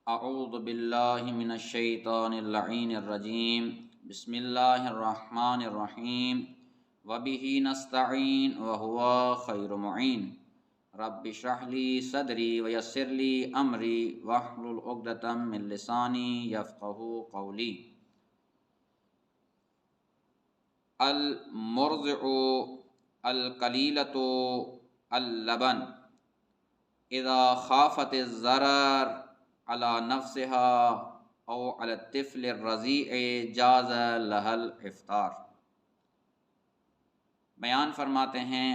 اعوذ باللہ من الشیطان اللعین الرجیم بسم اللہ الرحمن الرحیم وبہ نستعین وہو خیر معین رب اشرح لی صدری ویسر لی امری واحلل عقدۃ من لسانی یفقہوا قولی۔ المرضع القلیلۃ اللبن اذا خافت الضرر علی نفسها او علی الطفل الرضیع جاز لها الافطار۔ بیان فرماتے ہیں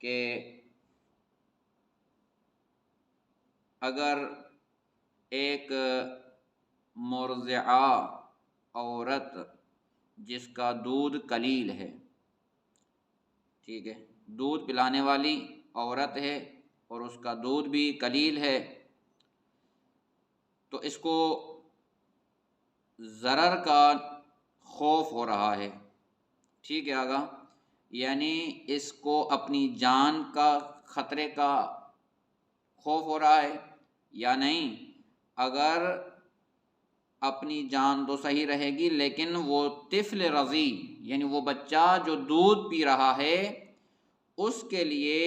کہ اگر ایک مرضعہ عورت جس کا دودھ قلیل ہے، ٹھیک ہے، دودھ پلانے والی عورت ہے اور اس کا دودھ بھی قلیل ہے، تو اس کو ضرر کا خوف ہو رہا ہے، ٹھیک ہے آگا، یعنی اس کو اپنی جان کا خطرے کا خوف ہو رہا ہے یا نہیں۔ اگر اپنی جان تو صحیح رہے گی، لیکن وہ طفل رضیع یعنی وہ بچہ جو دودھ پی رہا ہے اس کے لیے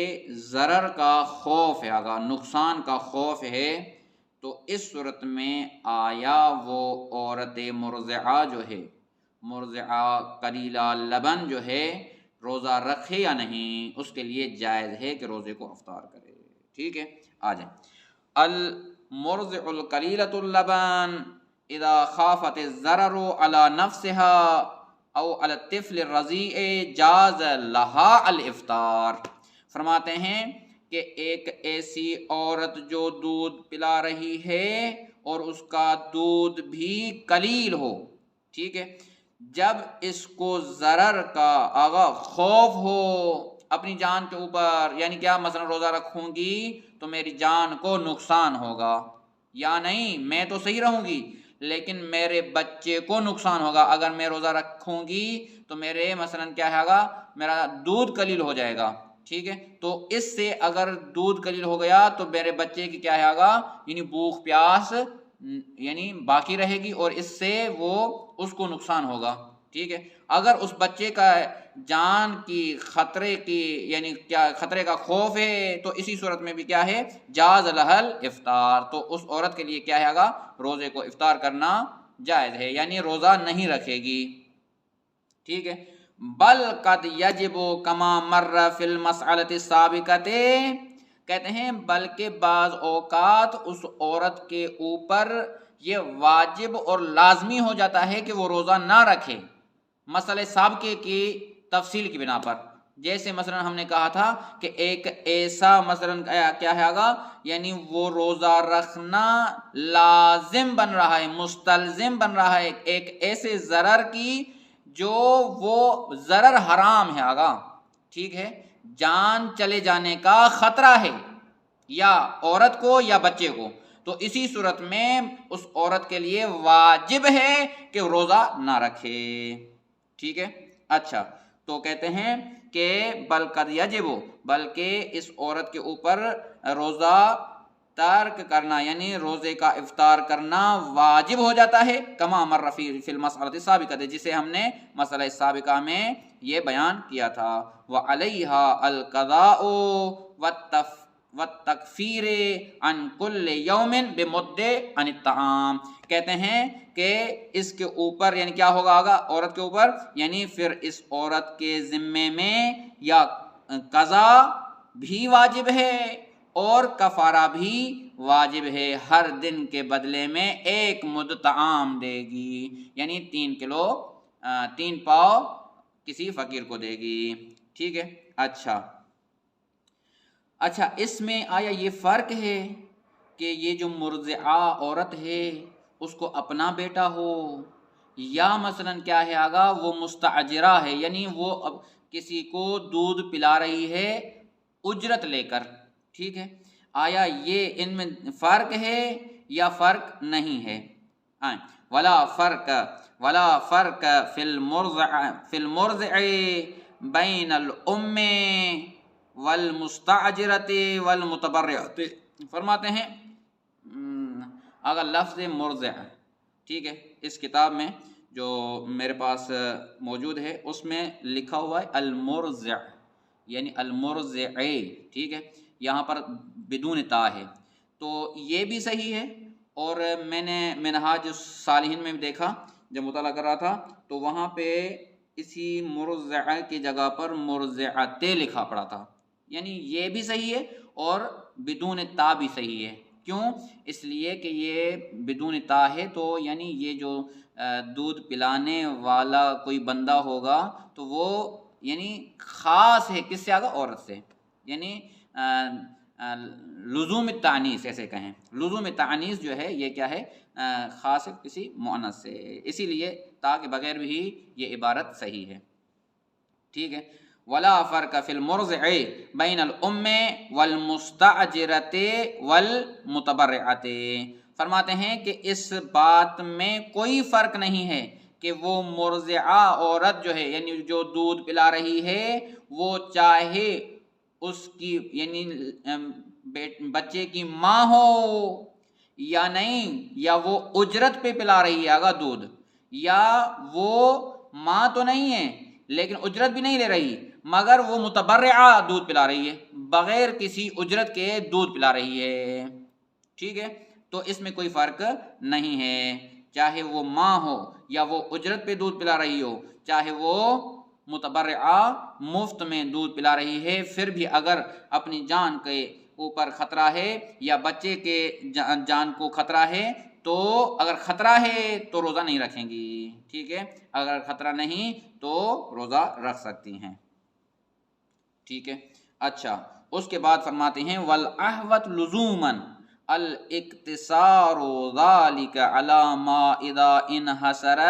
ضرر کا خوف ہے، آگا نقصان کا خوف ہے، تو اس صورت میں آیا وہ عورت مرضعہ جو ہے، مرضعہ قلیلہ لبن جو ہے، روزہ رکھے یا نہیں؟ اس کے لیے جائز ہے کہ روزے کو افطار کرے، ٹھیک ہے۔ آ جائیں، المرضع القلیلۃ اللبن اذا خافت الضرر علی نفسها او علی الطفل الرضیع جاز لها الافطار۔ فرماتے ہیں کہ ایک ایسی عورت جو دودھ پلا رہی ہے اور اس کا دودھ بھی قلیل ہو، ٹھیک ہے، جب اس کو ضرر کا آگا خوف ہو اپنی جان کے اوپر، یعنی کیا، مثلا روزہ رکھوں گی تو میری جان کو نقصان ہوگا یا نہیں، میں تو صحیح رہوں گی لیکن میرے بچے کو نقصان ہوگا، اگر میں روزہ رکھوں گی تو میرے مثلا کیا ہے گا، میرا دودھ قلیل ہو جائے گا، ٹھیک ہے، تو اس سے اگر دودھ قلیل ہو گیا تو میرے بچے کی کیا ہے گا، یعنی بھوک پیاس یعنی باقی رہے گی اور اس سے وہ اس کو نقصان ہوگا، ٹھیک ہے۔ اگر اس بچے کا جان کی خطرے کی یعنی کیا خطرے کا خوف ہے تو اسی صورت میں بھی کیا ہے، جاز لها الافطار، تو اس عورت کے لیے کیا ہے گا، روزے کو افطار کرنا جائز ہے، یعنی روزہ نہیں رکھے گی، ٹھیک ہے۔ بل قد یجب کما مر فی المسألۃ السابقۃ، کہتے ہیں بلکہ بعض اوقات اس عورت کے اوپر یہ واجب اور لازمی ہو جاتا ہے کہ وہ روزہ نہ رکھے، مسئلہ سابقے کی تفصیل کی بنا پر، جیسے مثلا ہم نے کہا تھا کہ ایک ایسا مثلا کیا ہے گا، یعنی وہ روزہ رکھنا لازم بن رہا ہے، مستلزم بن رہا ہے ایک ایسے ضرر کی جو وہ ضرر حرام ہے آگا، ٹھیک ہے، جان چلے جانے کا خطرہ ہے یا عورت کو یا بچے کو، تو اسی صورت میں اس عورت کے لیے واجب ہے کہ روزہ نہ رکھے، ٹھیک ہے۔ اچھا، تو کہتے ہیں کہ بل قد یجب، بلکہ اس عورت کے اوپر روزہ ترک کرنا یعنی روزے کا افطار کرنا واجب ہو جاتا ہے، کما مر فی المسألۃ السابقۃ، جسے ہم نے مسئلہ سابقہ میں یہ بیان کیا تھا، وعلیہا القضاء والتکفیر عن کل یوم بمد عن الطعام، کہتے ہیں کہ اس کے اوپر یعنی کیا ہوگا آگا، عورت کے اوپر، یعنی پھر اس عورت کے ذمے میں یا قضا بھی واجب ہے اور کفارہ بھی واجب ہے، ہر دن کے بدلے میں ایک مد طعام دے گی، یعنی 3 کلو 3 پاؤ کسی فقیر کو دے گی، ٹھیک ہے۔ اچھا، اس میں آیا یہ فرق ہے کہ یہ جو مرضعہ عورت ہے اس کو اپنا بیٹا ہو یا مثلا کیا ہے آگا، وہ مستاجرہ ہے، یعنی وہ اب کسی کو دودھ پلا رہی ہے اجرت لے کر، ٹھیک ہے، آیا یہ ان میں فرق ہے یا فرق نہیں ہے؟ ولا فرق فی المرضع بین الام والمستاجرۃ والمتبرعۃ، فرماتے ہیں اگر لفظ مرضع، ٹھیک ہے، اس کتاب میں جو میرے پاس موجود ہے اس میں لکھا ہوا ہے المرضع، یعنی المرضع، ٹھیک ہے، یہاں پر بدون تا ہے، تو یہ بھی صحیح ہے۔ اور میں نے منہاج الصالحین میں دیکھا جب مطالعہ کر رہا تھا تو وہاں پہ اسی مرضع کی جگہ پر مرضعت لکھا پڑا تھا، یعنی یہ بھی صحیح ہے اور بدون تا بھی صحیح ہے۔ کیوں؟ اس لیے کہ یہ بدون تا ہے تو یعنی یہ جو دودھ پلانے والا کوئی بندہ ہوگا تو وہ یعنی خاص ہے کس سے؟ آگا عورت سے، یعنی لزوم تانیث، ایسے کہیں لزوم تانیث جو ہے یہ کیا ہے؟ خاص ہے کسی مؤنث سے، اسی لیے تا کے بغیر بھی یہ عبارت صحیح ہے، ٹھیک ہے۔ ولا فرق فی المرضع بین الام والمستأجرۃ والمتبرعۃ، فرماتے ہیں کہ اس بات میں کوئی فرق نہیں ہے کہ وہ مرضعہ عورت جو ہے یعنی جو دودھ پلا رہی ہے وہ چاہے اس کی یعنی بچے کی ماں ہو یا نہیں، یا وہ اجرت پہ پلا رہی ہے آگا دودھ، یا وہ ماں تو نہیں ہے لیکن اجرت بھی نہیں لے رہی مگر وہ متبرعہ دودھ پلا رہی ہے، بغیر کسی اجرت کے دودھ پلا رہی ہے، ٹھیک ہے، تو اس میں کوئی فرق نہیں ہے، چاہے وہ ماں ہو یا وہ اجرت پہ دودھ پلا رہی ہو، چاہے وہ متبرعہ مفت میں دودھ پلا رہی ہے، پھر بھی اگر اپنی جان کے اوپر خطرہ ہے یا بچے کے جان کو خطرہ ہے تو اگر خطرہ ہے تو روزہ نہیں رکھیں گی، ٹھیک ہے، اگر خطرہ نہیں تو روزہ رکھ سکتی ہیں، ٹھیک ہے۔ اچھا، اس کے بعد فرماتے ہیں والاحوط لزوما الاقتصار ذلك على ما اذا انحصر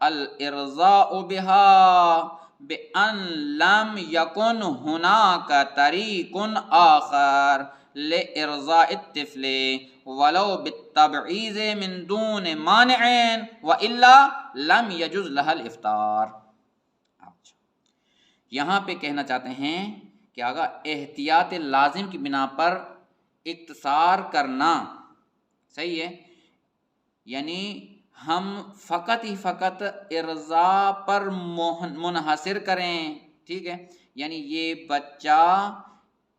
الارضاء بها بأن لم يكن هناك طريق آخر لإرضاء الطفل ولو بالتبعیض من دون مانع وإلا لم يجوز لها الافطار۔ یہاں پہ کہنا چاہتے ہیں کہ آگا احتیاط لازم کی بنا پر اقتصار کرنا صحیح ہے، یعنی ہم فقط ہی فقط ارضاء پر منحصر کریں، ٹھیک ہے، یعنی یہ بچہ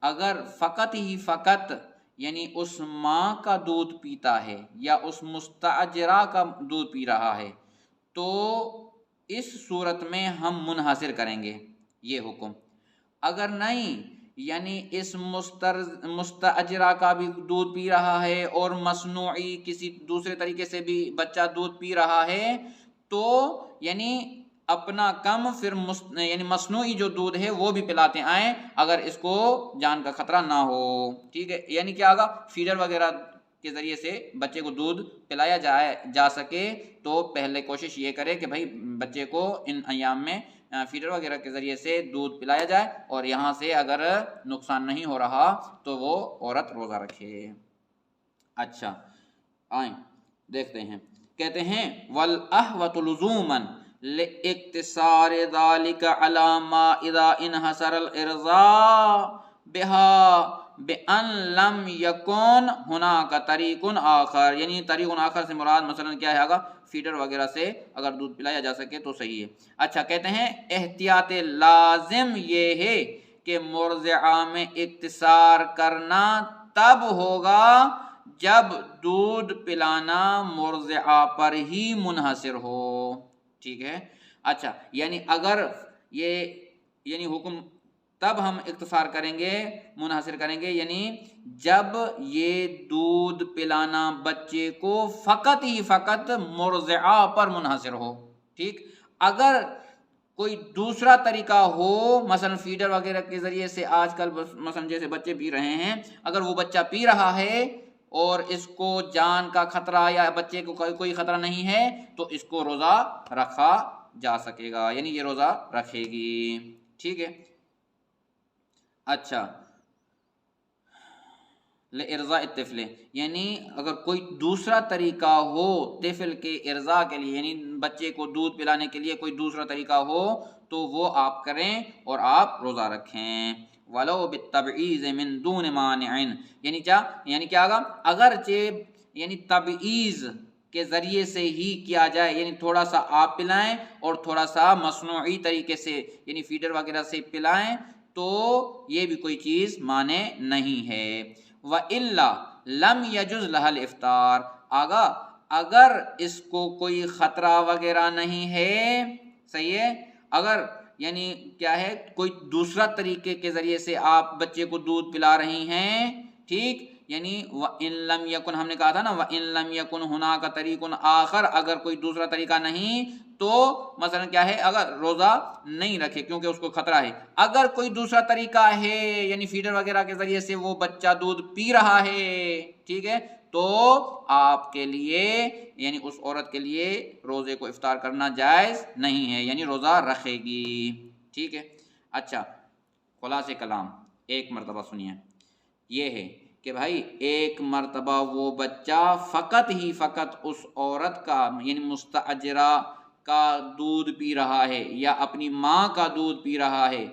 اگر فقط ہی فقط یعنی اس ماں کا دودھ پیتا ہے یا اس مستاجرہ کا دودھ پی رہا ہے تو اس صورت میں ہم منحصر کریں گے یہ حکم، اگر نہیں یعنی اس مستاجرہ کا بھی دودھ پی رہا ہے اور مصنوعی کسی دوسرے طریقے سے بھی بچہ دودھ پی رہا ہے تو یعنی اپنا کم پھر یعنی مصنوعی جو دودھ ہے وہ بھی پلاتے آئیں اگر اس کو جان کا خطرہ نہ ہو، ٹھیک ہے، یعنی کیا ہوگا فیڈر وغیرہ کے ذریعے سے بچے کو دودھ پلایا جا سکے تو پہلے کوشش یہ کرے کہ بھائی بچے کو ان ایام میں فیڈر وغیرہ کے ذریعے سے دودھ پلایا جائے اور یہاں سے اگر نقصان نہیں ہو رہا تو وہ عورت روزہ رکھے۔ اچھا آئیں دیکھتے ہیں، کہتے ہیں والاحوط لزوما لاقتصار ذلك على ما اذا انحصر الارضاء بها بأن لم يكن هناك طریق آخر، یعنی طریق آخر سے مراد مثلا کیا ہے آگا فیڈر وغیرہ سے اگر دودھ پلایا جا سکے تو صحیح ہے۔ اچھا کہتے ہیں احتیاط لازم یہ ہے کہ مرضعہ میں اقتصار کرنا تب ہوگا جب دودھ پلانا مرضعہ پر ہی منحصر ہو، ٹھیک ہے۔ اچھا یعنی اگر یہ یعنی حکم تب ہم اختصار کریں گے منحصر کریں گے یعنی جب یہ دودھ پلانا بچے کو فقط ہی فقط مرضعہ پر منحصر ہو، ٹھیک، اگر کوئی دوسرا طریقہ ہو مثلا فیڈر وغیرہ کے ذریعے سے آج کل مثلا جیسے بچے پی رہے ہیں، اگر وہ بچہ پی رہا ہے اور اس کو جان کا خطرہ یا بچے کو کوئی خطرہ نہیں ہے تو اس کو روزہ رکھا جا سکے گا، یعنی یہ روزہ رکھے گی، ٹھیک ہے۔ اچھا لِإِرْضَاءِ الطفل، یعنی اگر کوئی دوسرا طریقہ ہو طفل کے ارضاء کے لیے یعنی بچے کو دودھ پلانے کے لیے کوئی دوسرا طریقہ ہو تو وہ آپ کریں اور آپ روزہ رکھیں، وَلَوْ بِالتَّبْعِيضِ مِن دُونِ مَانِعٍ، یعنی کیا ہوگا اگرچہ یعنی تبعیض کے ذریعے سے ہی کیا جائے، یعنی تھوڑا سا آپ پلائیں اور تھوڑا سا مصنوعی طریقے سے یعنی فیڈر وغیرہ سے پلائیں، تو یہ بھی کوئی چیز مانے نہیں ہے۔ وَإِلَّا لَمْ يَجُزْ لَهَا الْإِفْطَارُ، آگا اگر اس کو کوئی خطرہ وغیرہ نہیں ہے، صحیح ہے، اگر یعنی کیا ہے کوئی دوسرا طریقے کے ذریعے سے آپ بچے کو دودھ پلا رہی ہیں، ٹھیک، یعنی وَإِن لَمْ يَكُنْ، ہم نے کہا تھا نا وَإِن لَمْ يَكُنْ هُنَاكَ طَرِيقٌ آخر، اگر کوئی دوسرا طریقہ نہیں تو مثلا کیا ہے، اگر روزہ نہیں رکھے کیونکہ اس کو خطرہ ہے، اگر کوئی دوسرا طریقہ ہے یعنی فیڈر وغیرہ کے ذریعے سے وہ بچہ دودھ پی رہا ہے، ٹھیک ہے، تو آپ کے لیے یعنی اس عورت کے لیے روزے کو افطار کرنا جائز نہیں ہے، یعنی روزہ رکھے گی، ٹھیک ہے۔ اچھا، خلاصے کلام ایک مرتبہ سنیے، یہ ہے کہ بھائی ایک مرتبہ وہ بچہ فقط ہی فقط اس عورت کا یعنی مستاجرہ کا دودھ پی رہا ہے یا اپنی ماں کا دودھ پی رہا ہے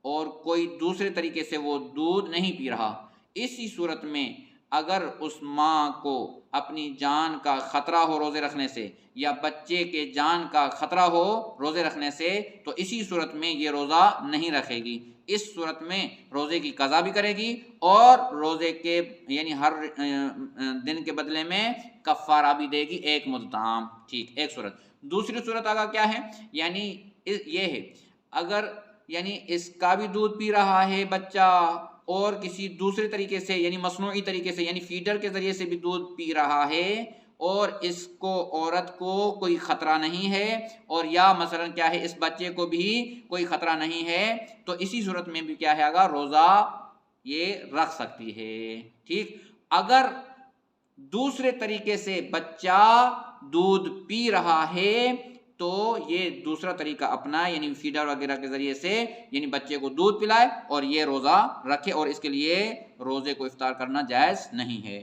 اور کوئی دوسرے طریقے سے وہ دودھ نہیں پی رہا، اسی صورت میں اگر اس ماں کو اپنی جان کا خطرہ ہو روزے رکھنے سے یا بچے کے جان کا خطرہ ہو روزے رکھنے سے، تو اسی صورت میں یہ روزہ نہیں رکھے گی، اس صورت میں روزے کی قضا بھی کرے گی اور روزے کے یعنی ہر دن کے بدلے میں کفارہ بھی دے گی، ایک مد طعام، ٹھیک، ایک صورت۔ دوسری صورت آگا کیا ہے، یعنی یہ ہے اگر یعنی اس کا بھی دودھ پی رہا ہے بچہ اور کسی دوسرے طریقے سے یعنی مصنوعی طریقے سے یعنی فیڈر کے ذریعے سے بھی دودھ پی رہا ہے اور اس کو عورت کو کوئی خطرہ نہیں ہے اور یا مثلا کیا ہے اس بچے کو بھی کوئی خطرہ نہیں ہے، تو اسی صورت میں بھی کیا ہے اگر روزہ یہ رکھ سکتی ہے، ٹھیک۔ اگر دوسرے طریقے سے بچہ دودھ پی رہا ہے تو یہ دوسرا طریقہ اپنا یعنی فیڈر وغیرہ کے ذریعے سے یعنی بچے کو دودھ پلائے اور یہ روزہ رکھے اور اس کے لیے روزے کو افطار کرنا جائز نہیں ہے۔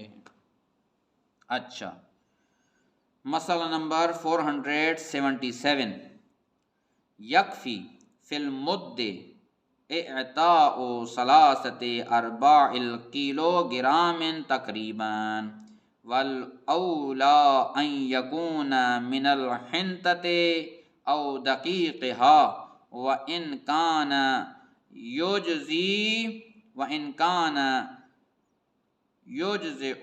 اچھا، مسئلہ نمبر 477، یکفی فی المد اعطاء 3 کلو گرام تقریباً، والاولا ان یکون من الحنطۃ او دقیقها وان کان یجزئ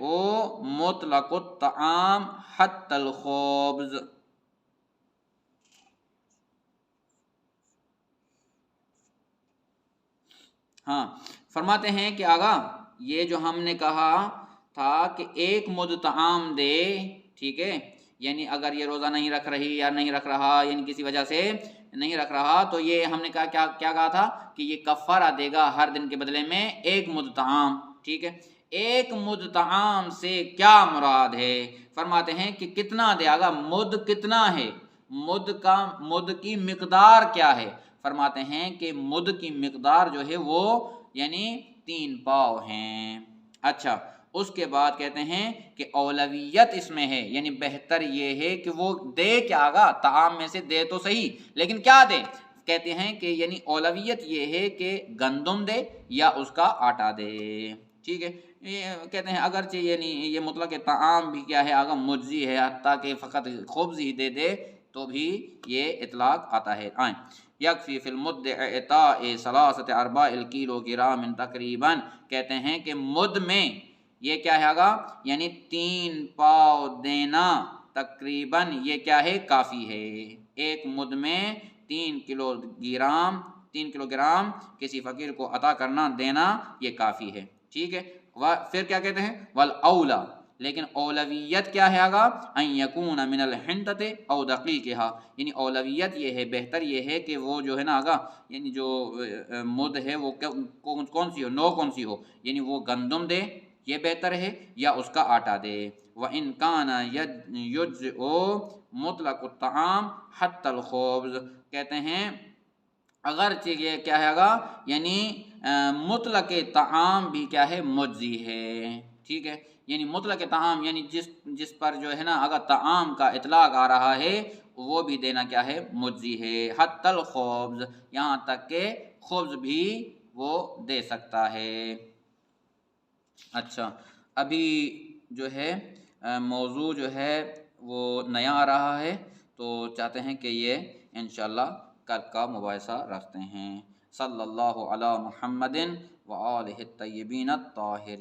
مطلق الطعام حتی الخبز۔ ہاں، فرماتے ہیں کہ آگا یہ جو ہم نے کہا تھا کہ ایک مد طعام دے، ٹھیک ہے، یعنی اگر یہ روزہ نہیں رکھ رہی یا نہیں رکھ رہا یعنی کسی وجہ سے نہیں رکھ رہا تو یہ ہم نے کہا کیا کہا تھا کہ یہ کفارہ دے گا ہر دن کے بدلے میں ایک مد طعام، ٹھیک ہے۔ ایک مد طعام سے کیا مراد ہے، فرماتے ہیں کہ کتنا دے، آگا مد کتنا ہے، مد کی مقدار کیا ہے، فرماتے ہیں کہ مد کی مقدار جو ہے وہ یعنی 3 پاؤ ہیں۔ اچھا، اس کے بعد کہتے ہیں کہ اولویت اس میں ہے، یعنی بہتر یہ ہے کہ وہ دے کیا، آگا طعام میں سے دے تو صحیح لیکن کیا دے، کہتے ہیں کہ یعنی اولویت یہ ہے کہ گندم دے یا اس کا آٹا دے، ٹھیک ہے۔ کہتے ہیں اگرچہ یعنی یہ مطلق طعام بھی کیا ہے آگا مجزی ہے، حتیٰ کہ فقط خبز ہی دے دے تو بھی یہ اطلاق آتا ہے۔ آئیں، یکفی فی المد اعطاء 3 کلو گرام تقریباً، کہتے ہیں کہ مد میں یہ کیا ہے آگا یعنی 3 پاؤ دینا تقریباً یہ کیا ہے کافی ہے، ایک مد میں 3 کلو گرام کسی فقیر کو عطا کرنا دینا یہ کافی ہے، ٹھیک ہے۔ پھر کیا کہتے ہیں والاولا، لیکن اولویت کیا ہے آگا ان یکون من الحنطۃ او دقیقها، یعنی اولویت یہ ہے، بہتر یہ ہے کہ وہ جو ہے نا آگا یعنی جو مد ہے وہ کون سی ہو، نو کون سی ہو، یعنی وہ گندم دے یہ بہتر ہے یا اس کا آٹا دے۔ وَإِن كَانَ يُجْزِئُ مُطْلَقُ الطَّعَامِ حَتَّى الْخُبْزِ، کہتے ہیں اگرچہ یہ کیا ہے گا یعنی مطلق طعام بھی کیا ہے مجزی ہے، ٹھیک ہے، یعنی مطلق طعام یعنی جس پر جو ہے نا اگر طعام کا اطلاق آ رہا ہے وہ بھی دینا کیا ہے مجزی ہے، حتی الخبز، یہاں تک کہ خبز بھی وہ دے سکتا ہے۔ اچھا، ابھی جو ہے موضوع جو ہے وہ نیا آ رہا ہے، تو چاہتے ہیں کہ یہ انشاءاللہ کل کا مباحثہ رکھتے ہیں۔ صلی اللہ علی محمد و آلہ الطیبین الطاہرین۔